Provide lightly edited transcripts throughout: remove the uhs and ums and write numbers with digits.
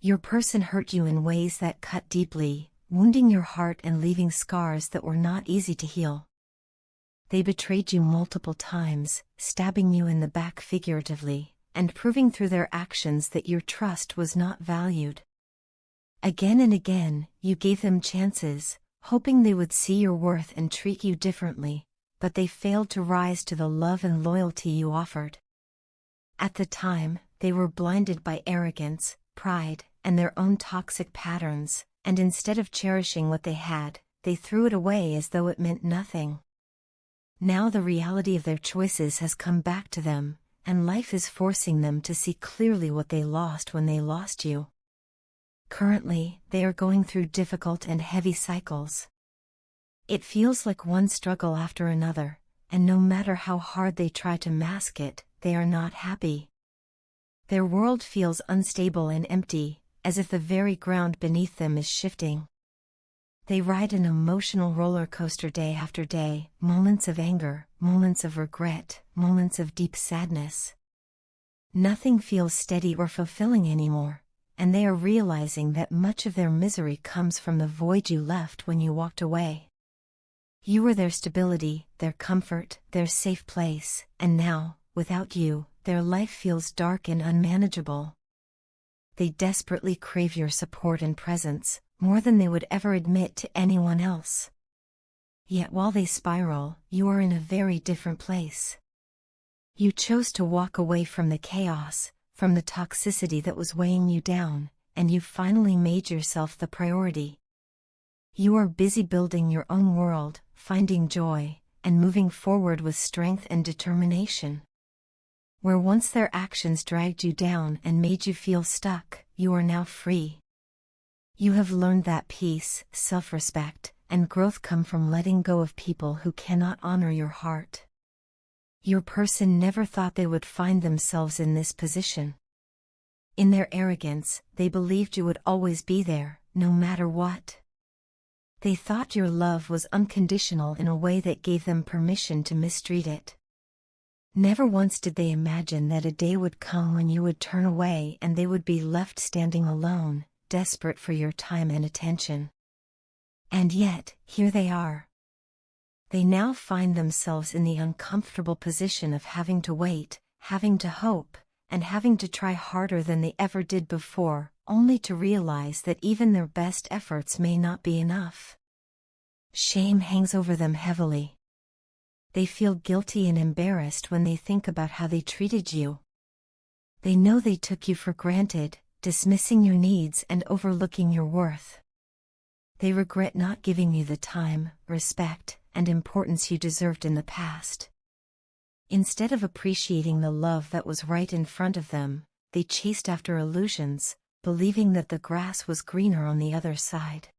Your person hurt you in ways that cut deeply, wounding your heart and leaving scars that were not easy to heal. They betrayed you multiple times, stabbing you in the back figuratively, and proving through their actions that your trust was not valued. Again and again, you gave them chances, hoping they would see your worth and treat you differently, but they failed to rise to the love and loyalty you offered. At the time, they were blinded by arrogance, pride, and their own toxic patterns, and instead of cherishing what they had, they threw it away as though it meant nothing. Now the reality of their choices has come back to them, and life is forcing them to see clearly what they lost when they lost you. Currently, they are going through difficult and heavy cycles. It feels like one struggle after another, and no matter how hard they try to mask it, they are not happy. Their world feels unstable and empty, as if the very ground beneath them is shifting. They ride an emotional roller coaster day after day, moments of anger, moments of regret, moments of deep sadness. Nothing feels steady or fulfilling anymore, and they are realizing that much of their misery comes from the void you left when you walked away. You were their stability, their comfort, their safe place, and now, without you, their life feels dark and unmanageable. They desperately crave your support and presence, more than they would ever admit to anyone else. Yet while they spiral, you are in a very different place. You chose to walk away from the chaos, from the toxicity that was weighing you down, and you finally made yourself the priority. You are busy building your own world, finding joy, and moving forward with strength and determination. Where once their actions dragged you down and made you feel stuck, you are now free. You have learned that peace, self-respect, and growth come from letting go of people who cannot honor your heart. Your person never thought they would find themselves in this position. In their arrogance, they believed you would always be there, no matter what. They thought your love was unconditional in a way that gave them permission to mistreat it. Never once did they imagine that a day would come when you would turn away and they would be left standing alone, desperate for your time and attention. And yet, here they are. They now find themselves in the uncomfortable position of having to wait, having to hope, and having to try harder than they ever did before, only to realize that even their best efforts may not be enough. Shame hangs over them heavily. They feel guilty and embarrassed when they think about how they treated you. They know they took you for granted, dismissing your needs and overlooking your worth. They regret not giving you the time, respect, and importance you deserved in the past. Instead of appreciating the love that was right in front of them, they chased after illusions, believing that the grass was greener on the other side.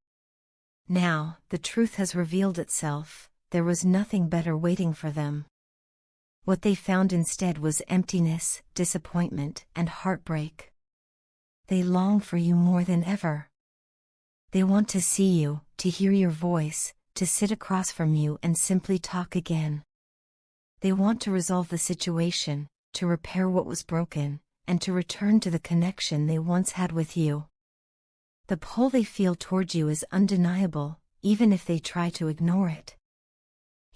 Now, the truth has revealed itself, there was nothing better waiting for them. What they found instead was emptiness, disappointment, and heartbreak. They long for you more than ever. They want to see you, to hear your voice, to sit across from you and simply talk again. They want to resolve the situation, to repair what was broken, and to return to the connection they once had with you. The pull they feel toward you is undeniable, even if they try to ignore it.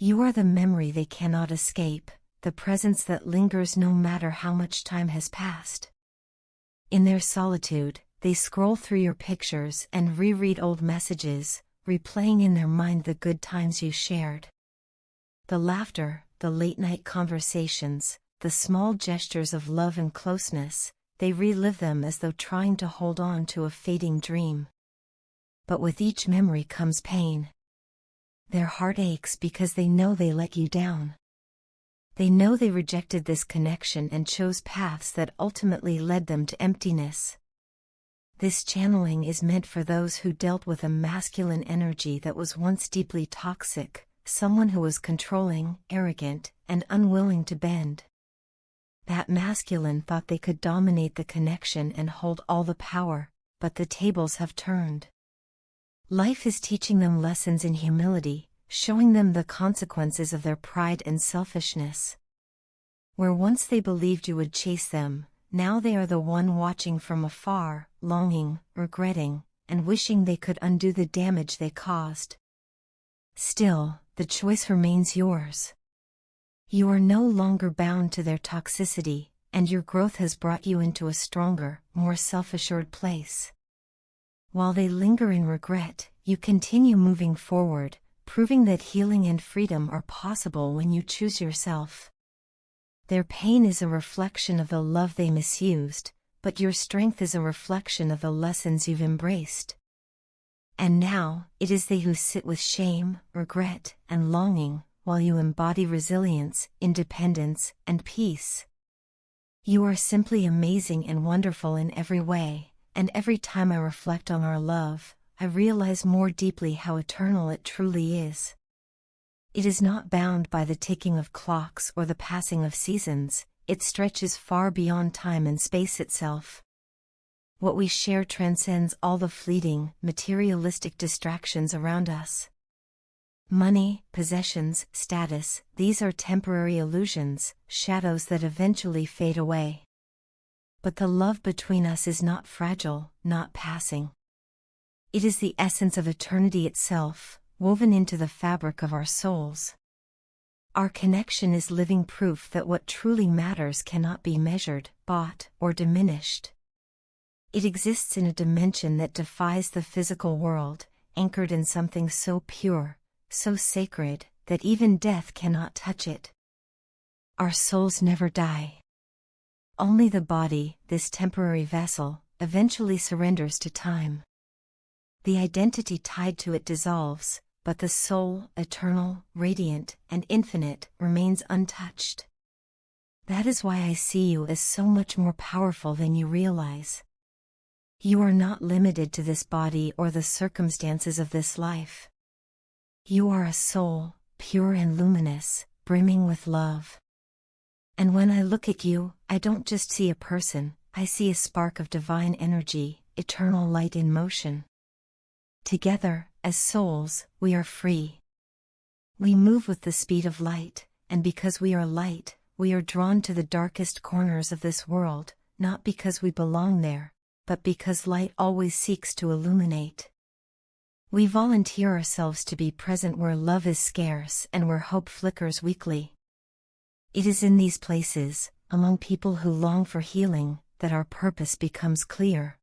You are the memory they cannot escape, the presence that lingers no matter how much time has passed. In their solitude, they scroll through your pictures and reread old messages, replaying in their mind the good times you shared. The laughter, the late-night conversations, the small gestures of love and closeness, they relive them as though trying to hold on to a fading dream. But with each memory comes pain. Their heart aches because they know they let you down. They know they rejected this connection and chose paths that ultimately led them to emptiness. This channeling is meant for those who dealt with a masculine energy that was once deeply toxic, someone who was controlling, arrogant, and unwilling to bend. That masculine thought they could dominate the connection and hold all the power, but the tables have turned. Life is teaching them lessons in humility, showing them the consequences of their pride and selfishness. Where once they believed you would chase them, now they are the one watching from afar, longing, regretting, and wishing they could undo the damage they caused. Still, the choice remains yours. You are no longer bound to their toxicity, and your growth has brought you into a stronger, more self-assured place. While they linger in regret, you continue moving forward, proving that healing and freedom are possible when you choose yourself. Their pain is a reflection of the love they misused, but your strength is a reflection of the lessons you've embraced. And now, it is they who sit with shame, regret, and longing, while you embody resilience, independence, and peace. You are simply amazing and wonderful in every way, and every time I reflect on our love, I realize more deeply how eternal it truly is. It is not bound by the ticking of clocks or the passing of seasons, it stretches far beyond time and space itself. What we share transcends all the fleeting, materialistic distractions around us. Money, possessions, status, these are temporary illusions, shadows that eventually fade away. But the love between us is not fragile, not passing. It is the essence of eternity itself, woven into the fabric of our souls. Our connection is living proof that what truly matters cannot be measured, bought, or diminished. It exists in a dimension that defies the physical world, anchored in something so pure, so sacred, that even death cannot touch it. Our souls never die. Only the body, this temporary vessel, eventually surrenders to time. The identity tied to it dissolves, but the soul, eternal, radiant, and infinite, remains untouched. That is why I see you as so much more powerful than you realize. You are not limited to this body or the circumstances of this life. You are a soul, pure and luminous, brimming with love. And when I look at you, I don't just see a person, I see a spark of divine energy, eternal light in motion. Together, as souls, we are free. We move with the speed of light, and because we are light, we are drawn to the darkest corners of this world, not because we belong there, but because light always seeks to illuminate. We volunteer ourselves to be present where love is scarce and where hope flickers weakly. It is in these places, among people who long for healing, that our purpose becomes clear.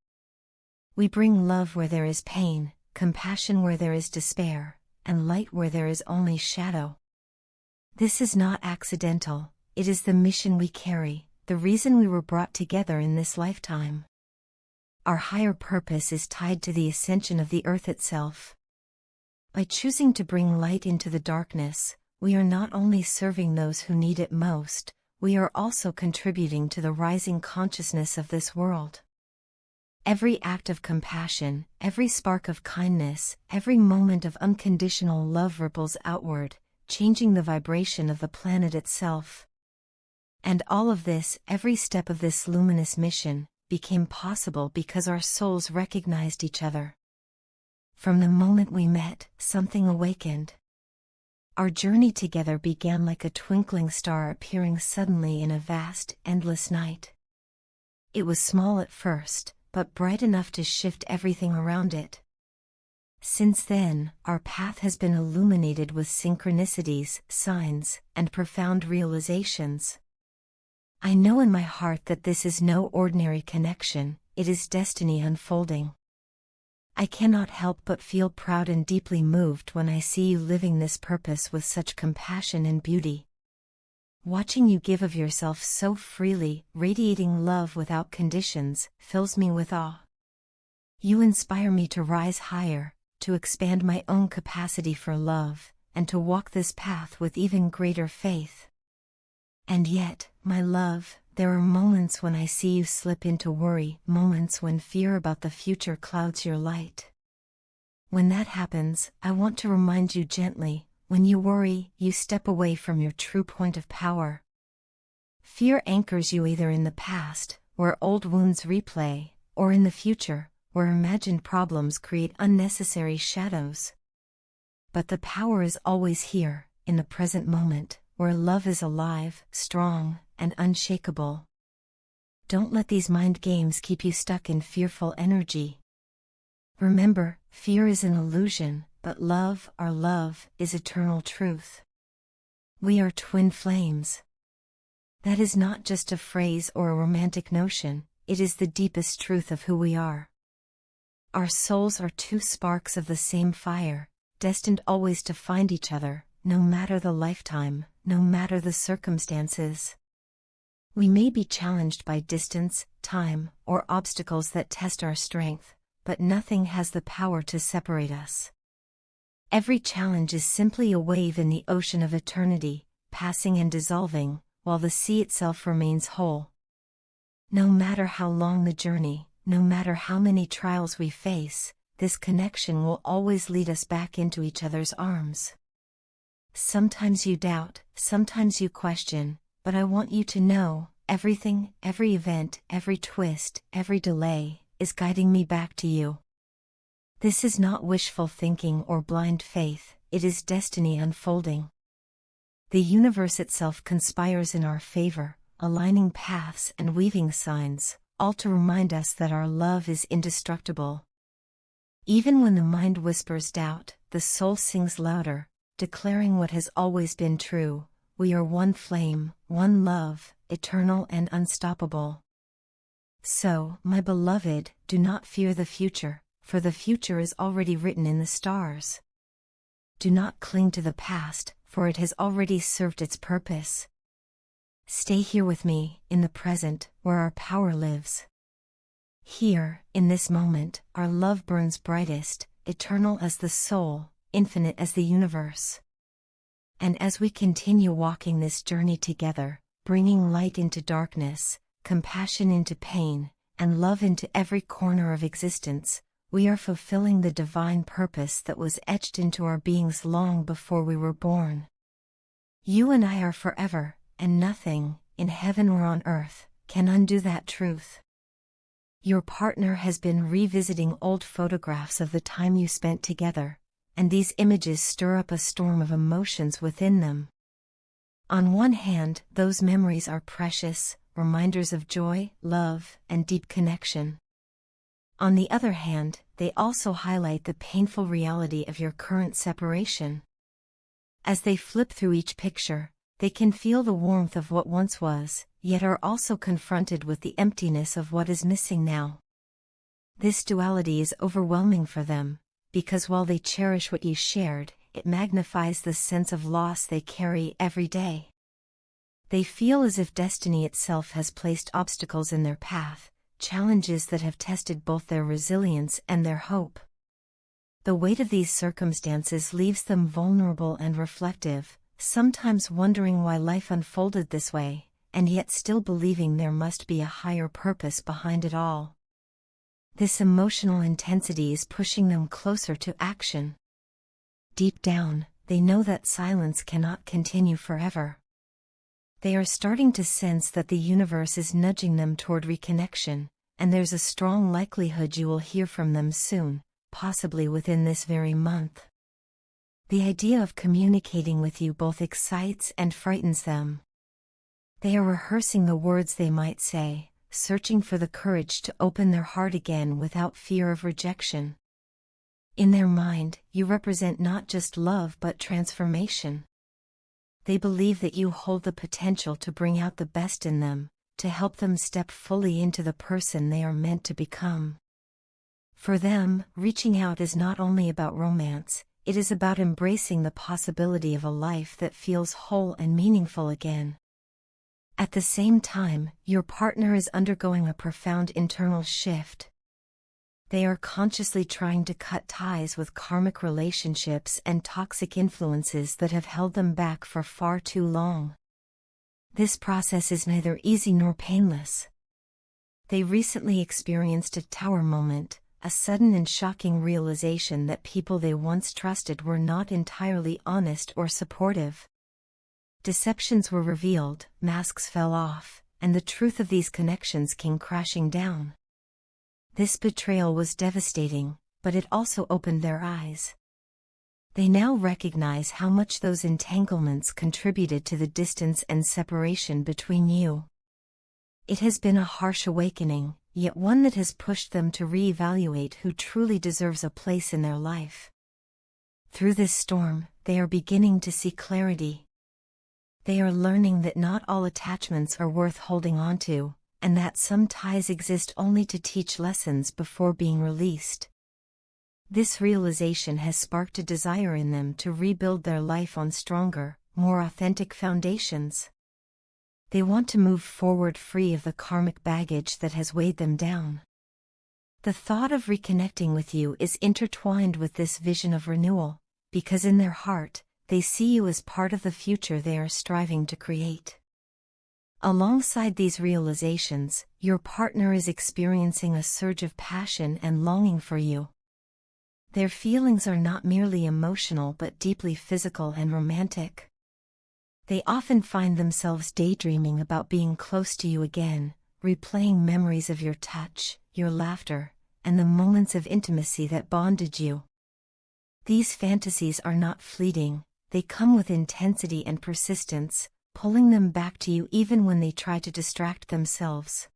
We bring love where there is pain, compassion where there is despair, and light where there is only shadow. This is not accidental, it is the mission we carry, the reason we were brought together in this lifetime. Our higher purpose is tied to the ascension of the earth itself. By choosing to bring light into the darkness, we are not only serving those who need it most, we are also contributing to the rising consciousness of this world. Every act of compassion, every spark of kindness, every moment of unconditional love ripples outward, changing the vibration of the planet itself. And all of this, every step of this luminous mission, became possible because our souls recognized each other. From the moment we met, something awakened. Our journey together began like a twinkling star appearing suddenly in a vast, endless night. It was small at first, but bright enough to shift everything around it. Since then, our path has been illuminated with synchronicities, signs, and profound realizations. I know in my heart that this is no ordinary connection, it is destiny unfolding. I cannot help but feel proud and deeply moved when I see you living this purpose with such compassion and beauty. Watching you give of yourself so freely, radiating love without conditions, fills me with awe. You inspire me to rise higher, to expand my own capacity for love, and to walk this path with even greater faith. And yet, my love, there are moments when I see you slip into worry, moments when fear about the future clouds your light. When that happens, I want to remind you gently, when you worry, you step away from your true point of power. Fear anchors you either in the past, where old wounds replay, or in the future, where imagined problems create unnecessary shadows. But the power is always here, in the present moment, where love is alive, strong, and unshakable. Don't let these mind games keep you stuck in fearful energy. Remember, fear is an illusion, but love, our love, is eternal truth. We are twin flames. That is not just a phrase or a romantic notion, it is the deepest truth of who we are. Our souls are two sparks of the same fire, destined always to find each other, no matter the lifetime, no matter the circumstances. We may be challenged by distance, time, or obstacles that test our strength, but nothing has the power to separate us. Every challenge is simply a wave in the ocean of eternity, passing and dissolving, while the sea itself remains whole. No matter how long the journey, no matter how many trials we face, this connection will always lead us back into each other's arms. Sometimes you doubt, sometimes you question, but I want you to know, everything, every event, every twist, every delay, is guiding me back to you. This is not wishful thinking or blind faith, it is destiny unfolding. The universe itself conspires in our favor, aligning paths and weaving signs, all to remind us that our love is indestructible. Even when the mind whispers doubt, the soul sings louder, declaring what has always been true: we are one flame, one love, eternal and unstoppable. So, my beloved, do not fear the future, for the future is already written in the stars. Do not cling to the past, for it has already served its purpose. Stay here with me, in the present, where our power lives. Here, in this moment, our love burns brightest, eternal as the soul, infinite as the universe. And as we continue walking this journey together, bringing light into darkness, compassion into pain, and love into every corner of existence, we are fulfilling the divine purpose that was etched into our beings long before we were born. You and I are forever, and nothing, in heaven or on earth, can undo that truth. Your partner has been revisiting old photographs of the time you spent together, and these images stir up a storm of emotions within them. On one hand, those memories are precious, reminders of joy, love, and deep connection. On the other hand, they also highlight the painful reality of your current separation. As they flip through each picture, they can feel the warmth of what once was, yet are also confronted with the emptiness of what is missing now. This duality is overwhelming for them, because while they cherish what you shared, it magnifies the sense of loss they carry every day. They feel as if destiny itself has placed obstacles in their path, challenges that have tested both their resilience and their hope. The weight of these circumstances leaves them vulnerable and reflective, sometimes wondering why life unfolded this way, and yet still believing there must be a higher purpose behind it all. This emotional intensity is pushing them closer to action. Deep down, they know that silence cannot continue forever. They are starting to sense that the universe is nudging them toward reconnection, and there's a strong likelihood you will hear from them soon, possibly within this very month. The idea of communicating with you both excites and frightens them. They are rehearsing the words they might say, searching for the courage to open their heart again without fear of rejection. In their mind, you represent not just love but transformation. They believe that you hold the potential to bring out the best in them, to help them step fully into the person they are meant to become. For them, reaching out is not only about romance, it is about embracing the possibility of a life that feels whole and meaningful again. At the same time, your partner is undergoing a profound internal shift. They are consciously trying to cut ties with karmic relationships and toxic influences that have held them back for far too long. This process is neither easy nor painless. They recently experienced a tower moment, a sudden and shocking realization that people they once trusted were not entirely honest or supportive. Deceptions were revealed, masks fell off, and the truth of these connections came crashing down. This betrayal was devastating, but it also opened their eyes. They now recognize how much those entanglements contributed to the distance and separation between you. It has been a harsh awakening, yet one that has pushed them to reevaluate who truly deserves a place in their life. Through this storm, they are beginning to see clarity. They are learning that not all attachments are worth holding on to, and that some ties exist only to teach lessons before being released. This realization has sparked a desire in them to rebuild their life on stronger, more authentic foundations. They want to move forward free of the karmic baggage that has weighed them down. The thought of reconnecting with you is intertwined with this vision of renewal, because in their heart, they see you as part of the future they are striving to create. Alongside these realizations, your partner is experiencing a surge of passion and longing for you. Their feelings are not merely emotional but deeply physical and romantic. They often find themselves daydreaming about being close to you again, replaying memories of your touch, your laughter, and the moments of intimacy that bonded you. These fantasies are not fleeting, they come with intensity and persistence, pulling them back to you even when they try to distract themselves.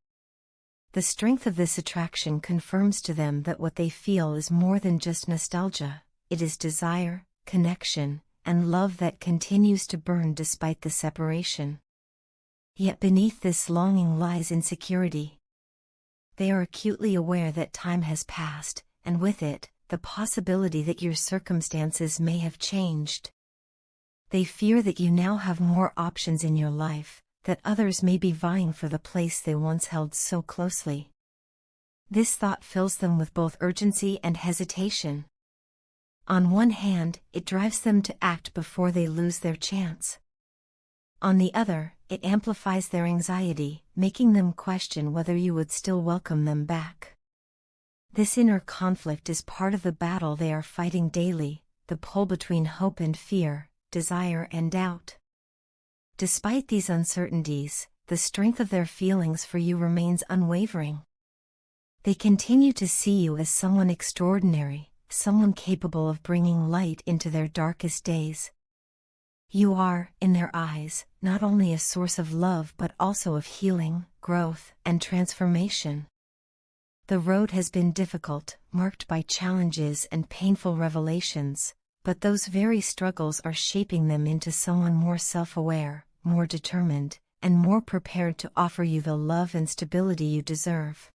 The strength of this attraction confirms to them that what they feel is more than just nostalgia, it is desire, connection, and love that continues to burn despite the separation. Yet beneath this longing lies insecurity. They are acutely aware that time has passed, and with it, the possibility that your circumstances may have changed. They fear that you now have more options in your life, that others may be vying for the place they once held so closely. This thought fills them with both urgency and hesitation. On one hand, it drives them to act before they lose their chance. On the other, it amplifies their anxiety, making them question whether you would still welcome them back. This inner conflict is part of the battle they are fighting daily, the pull between hope and fear, desire and doubt. Despite these uncertainties, the strength of their feelings for you remains unwavering. They continue to see you as someone extraordinary, someone capable of bringing light into their darkest days. You are, in their eyes, not only a source of love but also of healing, growth, and transformation. The road has been difficult, marked by challenges and painful revelations, but those very struggles are shaping them into someone more self-aware, more determined, and more prepared to offer you the love and stability you deserve.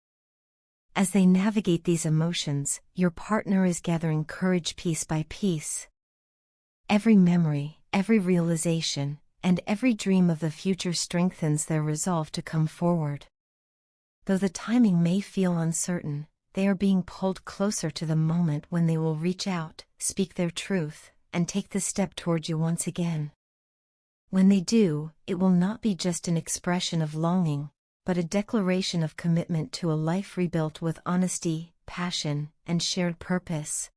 As they navigate these emotions, your partner is gathering courage piece by piece. Every memory, every realization, and every dream of the future strengthens their resolve to come forward. Though the timing may feel uncertain, they are being pulled closer to the moment when they will reach out, speak their truth, and take the step toward you once again. When they do, it will not be just an expression of longing, but a declaration of commitment to a life rebuilt with honesty, passion, and shared purpose.